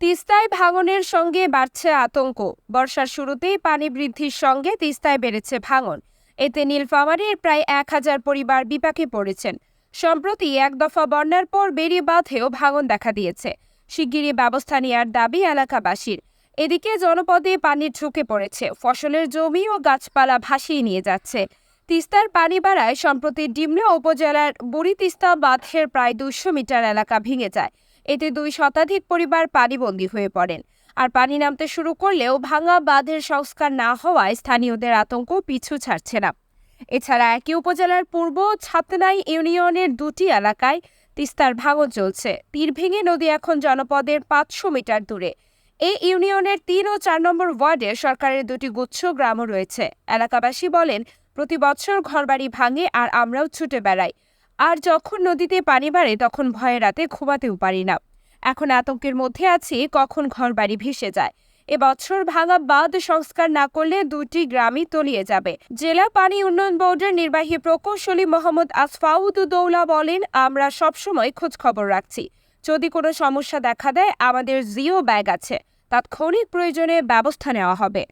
তিস্তায় ভাঙনের সঙ্গে বাড়ছে আতঙ্ক। বর্ষার শুরুতেই পানি বৃদ্ধির সঙ্গে তিস্তায় বেড়েছে ভাঙন। এতে নীলফামারীর প্রায় ১,০০০ পরিবার বিপাকে পড়েছেন। সম্প্রতি এক দফা বন্যার পর বেড়িবাঁধেও ভাঙন দেখা দিয়েছে। শিগগিরই ব্যবস্থা নেওয়ার দাবি এলাকাবাসীর। এদিকে জনপদে পানি ঢুকে পড়েছে, ফসলের জমি ও গাছপালা ভাসিয়ে নিয়ে যাচ্ছে। তিস্তার পানি বাড়ায় সম্প্রতি ডিমনা উপজেলার বুড়ি তিস্তা বাঁধের প্রায় ২০০ মিটার এলাকা ভেঙে যায়। এতে ২ শতাধিক পরিবার পানিবন্দী হয়ে পড়েন। আর পানি নামতে শুরু করলেও ভাঙা বাঁধের সংস্কার না হওয়ায় স্থানীয়দের আতঙ্ক পিছু ছাড়ছে না। এছাড়া একই উপজেলার পূর্ব ছাতনাই ইউনিয়নের ২টি এলাকায় তিস্তার ভাঙন চলছে। তীর ভেঙে নদী এখন জনপদের ৫০০ মিটার দূরে। এই ইউনিয়নের ৩ ও ৪ নম্বর ওয়ার্ডে সরকারের ২টি গুচ্ছ গ্রামও রয়েছে। এলাকাবাসী বলেন, প্রতি বছর ঘরবাড়ি ভাঙে আর আমরাও ছুটে বেড়াই। আর যখন নদীতে পানি বাড়ে তখন ভয়ে রাতে ঘুমাতেও পারি না। এখন আতঙ্কের মধ্যে আছি কখন ঘরবাড়ি ভেসে যায়। এবছর ভাঙা বাঁধ সংস্কার না করলে ২টি গ্রামই তলিয়ে যাবে। জেলা পানি উন্নয়ন বোর্ডের নির্বাহী প্রকৌশলী মোহাম্মদ আসফাউদ্দৌলা বলেন, আমরা সবসময় খোঁজ খবর রাখছি। যদি কোনো সমস্যা দেখা দেয় আমাদের জিও ব্যাগ আছে, তাৎক্ষণিক প্রয়োজনে ব্যবস্থা নেওয়া হবে।